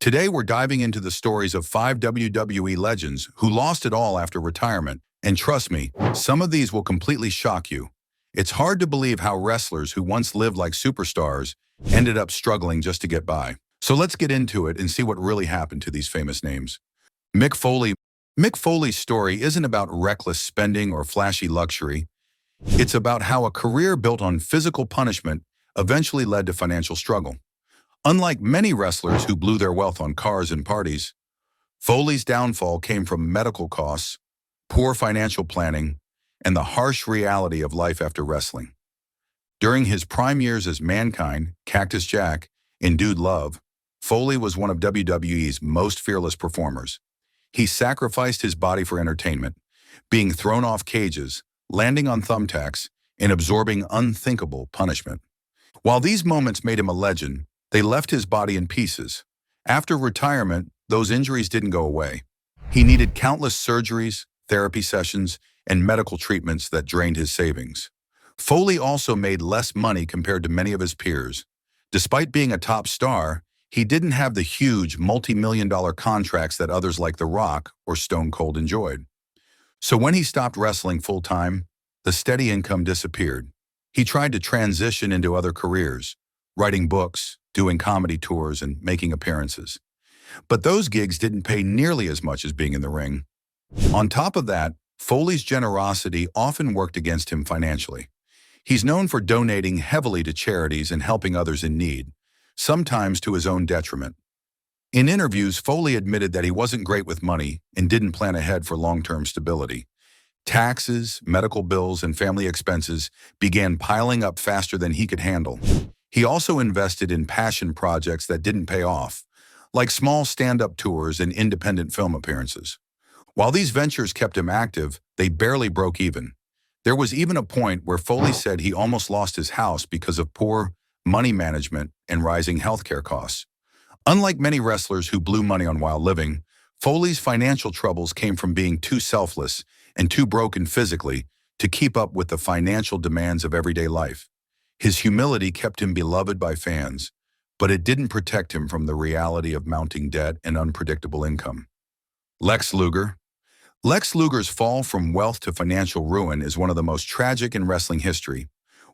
Today we're diving into the stories of 5 WWE legends who lost it all after retirement, and trust me, some of these will completely shock you. It's hard to believe how wrestlers who once lived like superstars ended up struggling just to get by. So let's get into it and see what really happened to these famous names. Mick Foley. Mick Foley's story isn't about reckless spending or flashy luxury. It's about how a career built on physical punishment eventually led to financial struggle. Unlike many wrestlers who blew their wealth on cars and parties, Foley's downfall came from medical costs, poor financial planning, and the harsh reality of life after wrestling. During his prime years as Mankind, Cactus Jack, and Dude Love, Foley was one of WWE's most fearless performers. He sacrificed his body for entertainment, being thrown off cages, landing on thumbtacks, and absorbing unthinkable punishment. While these moments made him a legend, they left his body in pieces. After retirement, those injuries didn't go away. He needed countless surgeries, therapy sessions, and medical treatments that drained his savings. Foley also made less money compared to many of his peers. Despite being a top star, he didn't have the huge multi-million-dollar contracts that others like The Rock or Stone Cold enjoyed. So when he stopped wrestling full-time, the steady income disappeared. He tried to transition into other careers, writing books, doing comedy tours, and making appearances. But those gigs didn't pay nearly as much as being in the ring. On top of that, Foley's generosity often worked against him financially. He's known for donating heavily to charities and helping others in need, sometimes to his own detriment. In interviews, Foley admitted that he wasn't great with money and didn't plan ahead for long-term stability. Taxes, medical bills, and family expenses began piling up faster than he could handle. He also invested in passion projects that didn't pay off, like small stand-up tours and independent film appearances. While these ventures kept him active, they barely broke even. There was even a point where Foley said he almost lost his house because of poor money management and rising healthcare costs. Unlike many wrestlers who blew money on while living, Foley's financial troubles came from being too selfless and too broken physically to keep up with the financial demands of everyday life. His humility kept him beloved by fans, but it didn't protect him from the reality of mounting debt and unpredictable income. Lex Luger. Lex Luger's fall from wealth to financial ruin is one of the most tragic in wrestling history.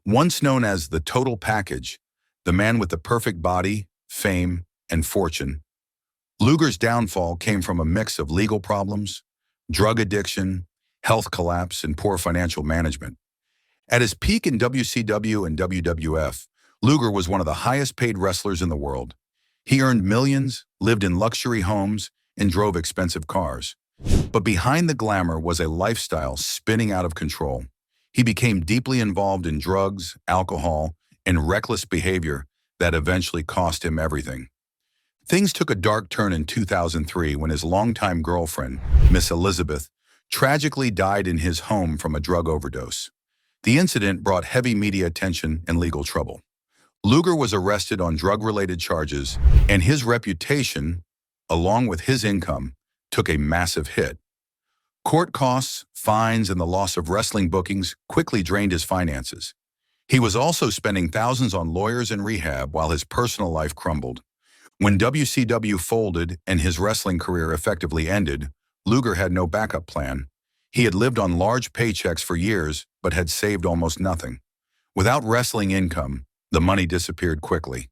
Once known as the total package, the man with the perfect body, fame, and fortune, Luger's downfall came from a mix of legal problems, drug addiction, health collapse, and poor financial management. At his peak in WCW and WWF, Luger was one of the highest-paid wrestlers in the world. He earned millions, lived in luxury homes, and drove expensive cars. But behind the glamour was a lifestyle spinning out of control. He became deeply involved in drugs, alcohol, and reckless behavior that eventually cost him everything. Things took a dark turn in 2003 when his longtime girlfriend, Miss Elizabeth, tragically died in his home from a drug overdose. The incident brought heavy media attention and legal trouble. Luger was arrested on drug-related charges, and his reputation, along with his income, took a massive hit. Court costs, fines, and the loss of wrestling bookings quickly drained his finances. He was also spending thousands on lawyers and rehab while his personal life crumbled. When WCW folded and his wrestling career effectively ended, Luger had no backup plan. He had lived on large paychecks for years, but had saved almost nothing. Without wrestling income, the money disappeared quickly.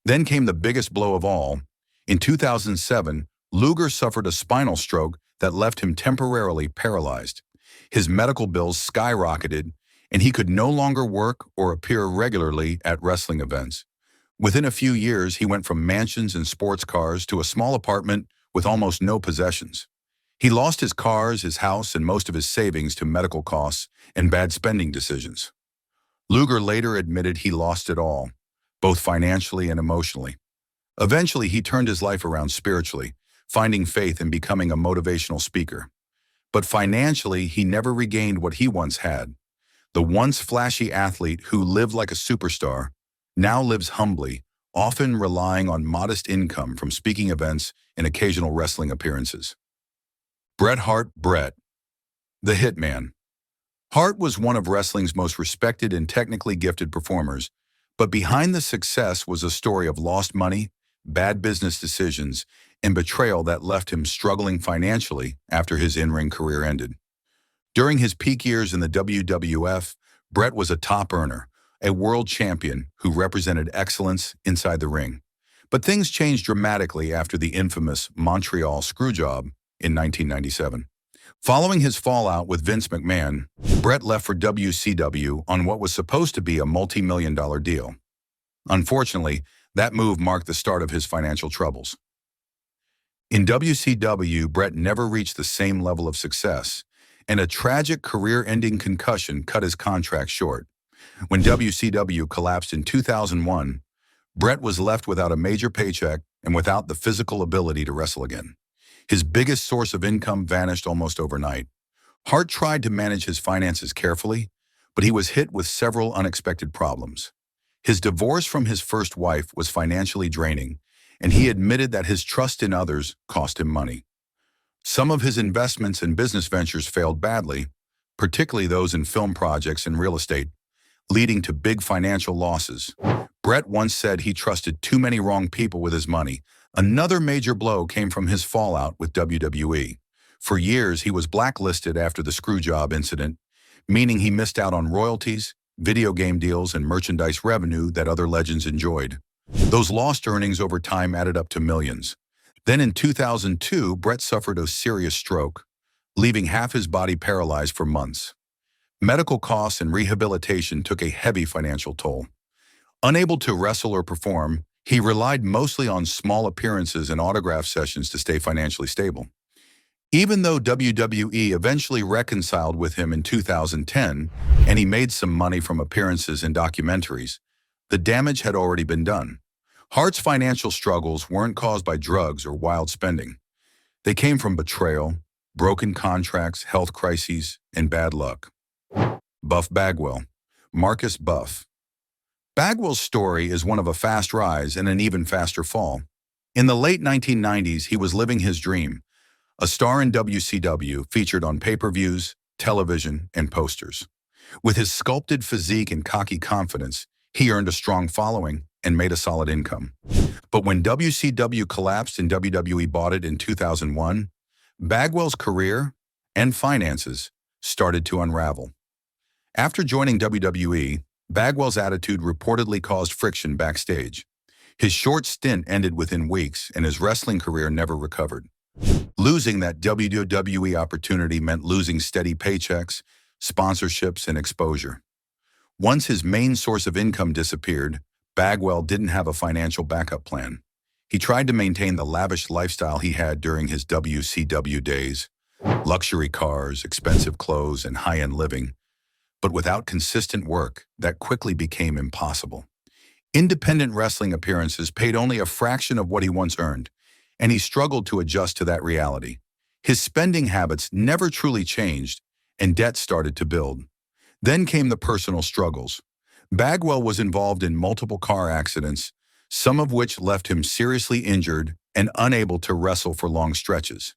Then came the biggest blow of all. In 2007, Luger suffered a spinal stroke that left him temporarily paralyzed. His medical bills skyrocketed, and he could no longer work or appear regularly at wrestling events. Within a few years, he went from mansions and sports cars to a small apartment with almost no possessions. He lost his cars, his house, and most of his savings to medical costs and bad spending decisions. Luger later admitted he lost it all, both financially and emotionally. Eventually, he turned his life around spiritually, finding faith and becoming a motivational speaker. But financially, he never regained what he once had. The once flashy athlete who lived like a superstar now lives humbly, often relying on modest income from speaking events and occasional wrestling appearances. Bret Hart. Bret, the Hitman. Hart was one of wrestling's most respected and technically gifted performers, but behind the success was a story of lost money, bad business decisions, and betrayal that left him struggling financially after his in-ring career ended. During his peak years in the WWF, Bret was a top earner, a world champion who represented excellence inside the ring. But things changed dramatically after the infamous Montreal Screwjob in 1997. Following his fallout with Vince McMahon, Bret left for WCW on what was supposed to be a multi-million-dollar deal. Unfortunately, that move marked the start of his financial troubles. In WCW, Bret never reached the same level of success, and a tragic career-ending concussion cut his contract short. When WCW collapsed in 2001, Bret was left without a major paycheck and without the physical ability to wrestle again. His biggest source of income vanished almost overnight. Hart tried to manage his finances carefully, but he was hit with several unexpected problems. His divorce from his first wife was financially draining, and he admitted that his trust in others cost him money. Some of his investments and business ventures failed badly, particularly those in film projects and real estate, leading to big financial losses. Bret once said he trusted too many wrong people with his money. Another major blow came from his fallout with WWE. For years, he was blacklisted after the Screwjob incident, meaning he missed out on royalties, video game deals, and merchandise revenue that other legends enjoyed. Those lost earnings over time added up to millions. Then in 2002, Bret suffered a serious stroke, leaving half his body paralyzed for months. Medical costs and rehabilitation took a heavy financial toll. Unable to wrestle or perform, he relied mostly on small appearances and autograph sessions to stay financially stable. Even though WWE eventually reconciled with him in 2010, and he made some money from appearances and documentaries, the damage had already been done. Hart's financial struggles weren't caused by drugs or wild spending. They came from betrayal, broken contracts, health crises, and bad luck. Buff Bagwell. Marcus Buff. Bagwell's story is one of a fast rise and an even faster fall. In the late 1990s, he was living his dream, a star in WCW featured on pay-per-views, television, and posters. With his sculpted physique and cocky confidence, he earned a strong following and made a solid income. But when WCW collapsed and WWE bought it in 2001, Bagwell's career and finances started to unravel. After joining WWE, Bagwell's attitude reportedly caused friction backstage. His short stint ended within weeks, and his wrestling career never recovered. Losing that WWE opportunity meant losing steady paychecks, sponsorships, and exposure. Once his main source of income disappeared, Bagwell didn't have a financial backup plan. He tried to maintain the lavish lifestyle he had during his WCW days, luxury cars, expensive clothes, and high-end living. But without consistent work, that quickly became impossible. Independent wrestling appearances paid only a fraction of what he once earned, and he struggled to adjust to that reality. His spending habits never truly changed, and debt started to build. Then came the personal struggles. Bagwell was involved in multiple car accidents, some of which left him seriously injured and unable to wrestle for long stretches.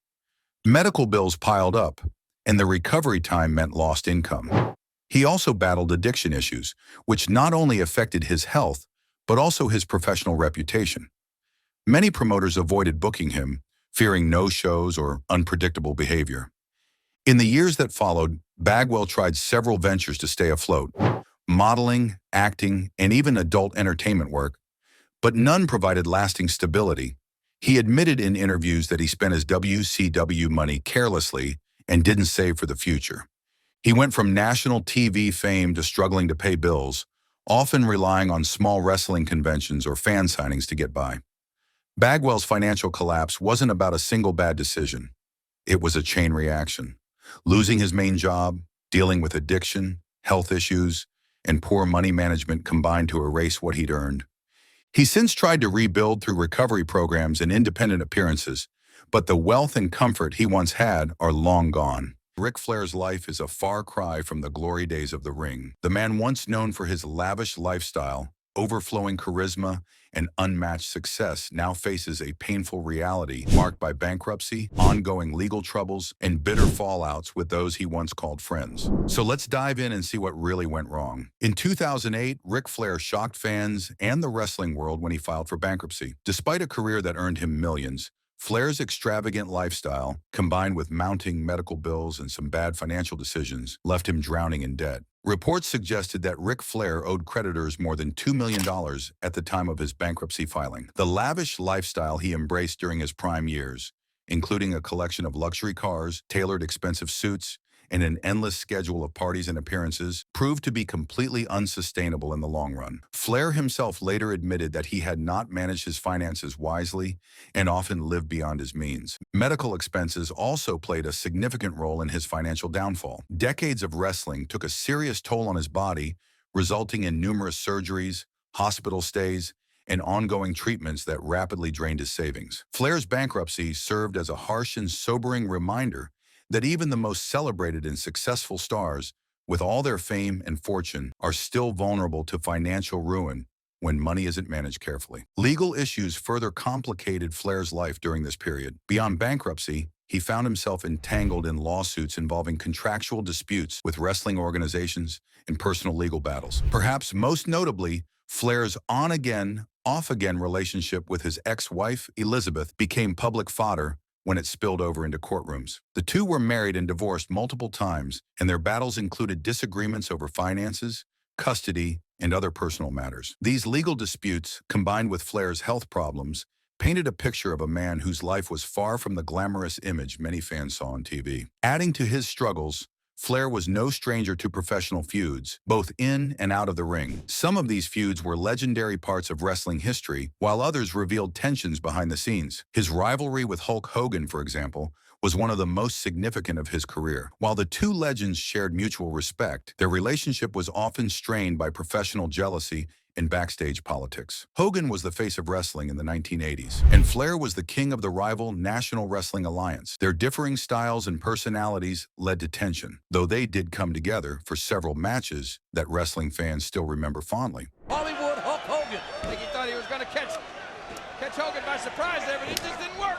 Medical bills piled up, and the recovery time meant lost income. He also battled addiction issues, which not only affected his health, but also his professional reputation. Many promoters avoided booking him, fearing no-shows or unpredictable behavior. In the years that followed, Bagwell tried several ventures to stay afloat, modeling, acting, and even adult entertainment work, but none provided lasting stability. He admitted in interviews that he spent his WCW money carelessly and didn't save for the future. He went from national TV fame to struggling to pay bills, often relying on small wrestling conventions or fan signings to get by. Bagwell's financial collapse wasn't about a single bad decision. It was a chain reaction. Losing his main job, dealing with addiction, health issues, and poor money management combined to erase what he'd earned. He's since tried to rebuild through recovery programs and independent appearances, but the wealth and comfort he once had are long gone. Ric Flair's life is a far cry from the glory days of the ring. The man once known for his lavish lifestyle overflowing charisma, and unmatched success now faces a painful reality marked by bankruptcy, ongoing legal troubles, and bitter fallouts with those he once called friends. So let's dive in and see what really went wrong. In 2008, Ric Flair shocked fans and the wrestling world when he filed for bankruptcy. Despite a career that earned him millions, Flair's extravagant lifestyle, combined with mounting medical bills and some bad financial decisions, left him drowning in debt. Reports suggested that Ric Flair owed creditors more than $2 million at the time of his bankruptcy filing. The lavish lifestyle he embraced during his prime years, including a collection of luxury cars, tailored expensive suits, and an endless schedule of parties and appearances, proved to be completely unsustainable in the long run. Flair himself later admitted that he had not managed his finances wisely and often lived beyond his means. Medical expenses also played a significant role in his financial downfall. Decades of wrestling took a serious toll on his body, resulting in numerous surgeries, hospital stays, and ongoing treatments that rapidly drained his savings. Flair's bankruptcy served as a harsh and sobering reminder that even the most celebrated and successful stars, with all their fame and fortune, are still vulnerable to financial ruin when money isn't managed carefully. Legal issues further complicated Flair's life during this period. Beyond bankruptcy, he found himself entangled in lawsuits involving contractual disputes with wrestling organizations and personal legal battles. Perhaps most notably, Flair's on-again, off-again relationship with his ex-wife, Elizabeth, became public fodder when it spilled over into courtrooms. The two were married and divorced multiple times, and their battles included disagreements over finances, custody, and other personal matters. These legal disputes, combined with Flair's health problems, painted a picture of a man whose life was far from the glamorous image many fans saw on TV. Adding to his struggles, Flair was no stranger to professional feuds, both in and out of the ring. Some of these feuds were legendary parts of wrestling history, while others revealed tensions behind the scenes. His rivalry with Hulk Hogan, for example, was one of the most significant of his career. While the two legends shared mutual respect, their relationship was often strained by professional jealousy and backstage politics. Hogan was the face of wrestling in the 1980s, and Flair was the king of the rival National Wrestling Alliance. Their differing styles and personalities led to tension, though they did come together for several matches that wrestling fans still remember fondly. Hollywood Hulk Hogan. I think he thought he was going to catch Hogan by surprise there, but it just didn't work.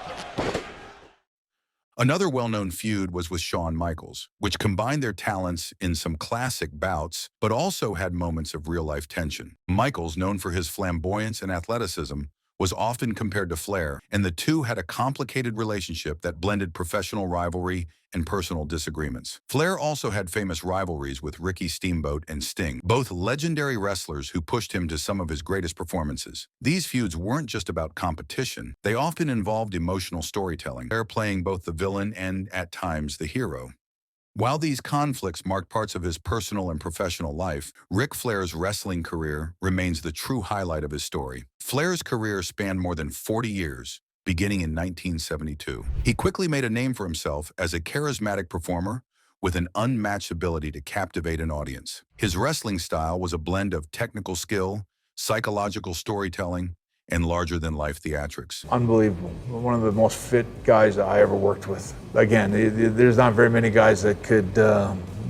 Another well-known feud was with Shawn Michaels, which combined their talents in some classic bouts, but also had moments of real-life tension. Michaels, known for his flamboyance and athleticism, was often compared to Flair, and the two had a complicated relationship that blended professional rivalry and personal disagreements. Flair also had famous rivalries with Ricky Steamboat and Sting, both legendary wrestlers who pushed him to some of his greatest performances. These feuds weren't just about competition. They often involved emotional storytelling, Flair playing both the villain and, at times, the hero. While these conflicts marked parts of his personal and professional life, Ric Flair's wrestling career remains the true highlight of his story. Flair's career spanned more than 40 years, beginning in 1972. He quickly made a name for himself as a charismatic performer with an unmatched ability to captivate an audience. His wrestling style was a blend of technical skill, psychological storytelling, and larger-than-life theatrics. Unbelievable. One of the most fit guys I ever worked with. Again, there's not very many guys that could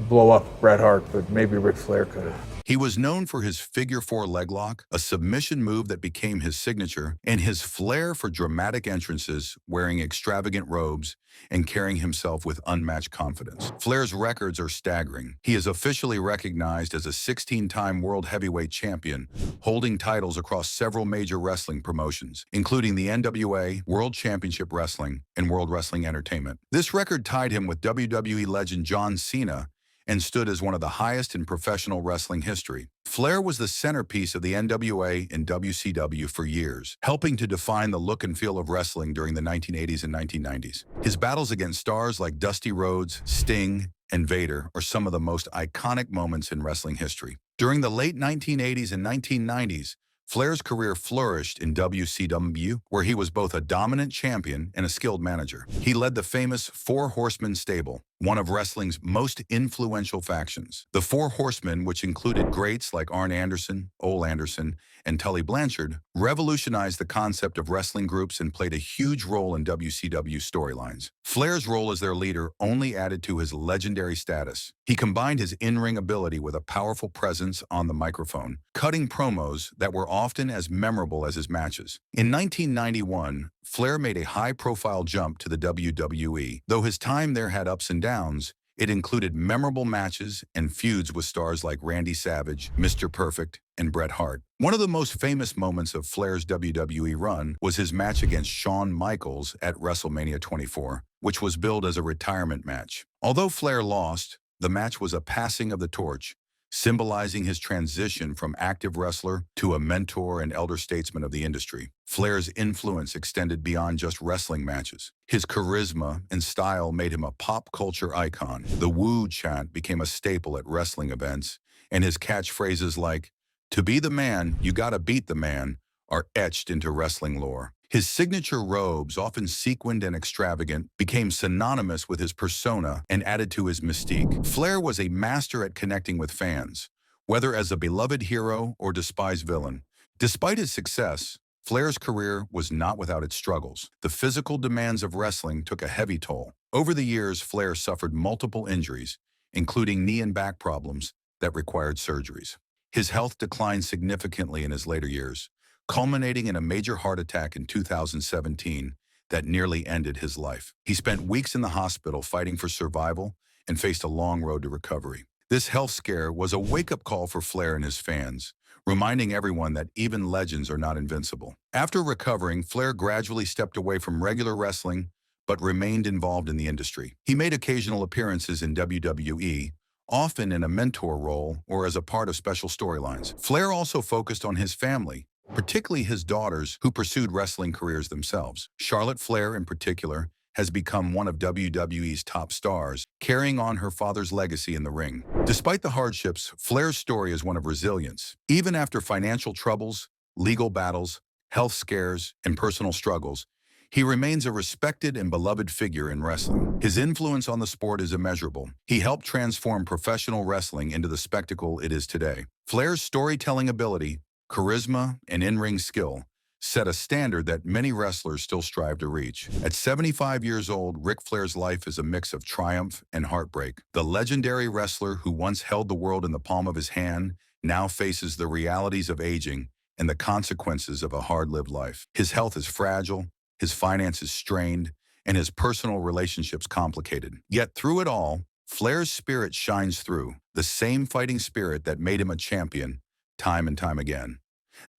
blow up Bret Hart, but maybe Ric Flair could have. He was known for his figure-4 leg lock, a submission move that became his signature, and his flair for dramatic entrances, wearing extravagant robes and carrying himself with unmatched confidence. Flair's records are staggering. He is officially recognized as a 16-time world heavyweight champion, holding titles across several major wrestling promotions, including the NWA, World Championship Wrestling, and World Wrestling Entertainment. This record tied him with WWE legend John Cena and stood as one of the highest in professional wrestling history. Flair was the centerpiece of the NWA and WCW for years, helping to define the look and feel of wrestling during the 1980s and 1990s. His battles against stars like Dusty Rhodes, Sting, and Vader are some of the most iconic moments in wrestling history. During the late 1980s and 1990s, Flair's career flourished in WCW, where he was both a dominant champion and a skilled manager. He led the famous Four Horsemen stable, one of wrestling's most influential factions. The Four Horsemen, which included greats like Arn Anderson, Ole Anderson, and Tully Blanchard, revolutionized the concept of wrestling groups and played a huge role in WCW storylines. Flair's role as their leader only added to his legendary status. He combined his in-ring ability with a powerful presence on the microphone, cutting promos that were often as memorable as his matches. In 1991, Flair made a high-profile jump to the WWE. Though his time there had ups and downs, it included memorable matches and feuds with stars like Randy Savage, Mr. Perfect, and Bret Hart. One of the most famous moments of Flair's WWE run was his match against Shawn Michaels at WrestleMania 24, which was billed as a retirement match. Although Flair lost, the match was a passing of the torch, symbolizing his transition from active wrestler to a mentor and elder statesman of the industry. Flair's influence extended beyond just wrestling matches. His charisma and style made him a pop culture icon. The woo chant became a staple at wrestling events, and his catchphrases like, "To be the man, you gotta beat the man," are etched into wrestling lore. His signature robes, often sequined and extravagant, became synonymous with his persona and added to his mystique. Flair was a master at connecting with fans, whether as a beloved hero or despised villain. Despite his success, Flair's career was not without its struggles. The physical demands of wrestling took a heavy toll. Over the years, Flair suffered multiple injuries, including knee and back problems that required surgeries. His health declined significantly in his later years, culminating in a major heart attack in 2017 that nearly ended his life. He spent weeks in the hospital fighting for survival and faced a long road to recovery. This health scare was a wake-up call for Flair and his fans, reminding everyone that even legends are not invincible. After recovering, Flair gradually stepped away from regular wrestling, but remained involved in the industry. He made occasional appearances in WWE, often in a mentor role or as a part of special storylines. Flair also focused on his family, particularly his daughters who pursued wrestling careers themselves. Charlotte Flair, in particular, has become one of WWE's top stars, carrying on her father's legacy in the ring. Despite the hardships, Flair's story is one of resilience. Even after financial troubles, legal battles, health scares, and personal struggles, he remains a respected and beloved figure in wrestling. His influence on the sport is immeasurable. He helped transform professional wrestling into the spectacle it is today. Flair's storytelling ability, charisma, and in-ring skill set a standard that many wrestlers still strive to reach. At 75 years old, Ric Flair's life is a mix of triumph and heartbreak. The legendary wrestler who once held the world in the palm of his hand now faces the realities of aging and the consequences of a hard-lived life. His health is fragile, his finances strained, and his personal relationships complicated. Yet through it all, Flair's spirit shines through, the same fighting spirit that made him a champion time and time again.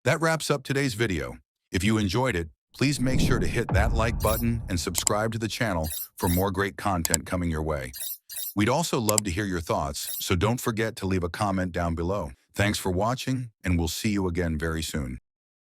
That wraps up today's video. If you enjoyed it, please make sure to hit that like button and subscribe to the channel for more great content coming your way. We'd also love to hear your thoughts, so don't forget to leave a comment down below. Thanks for watching, and we'll see you again very soon.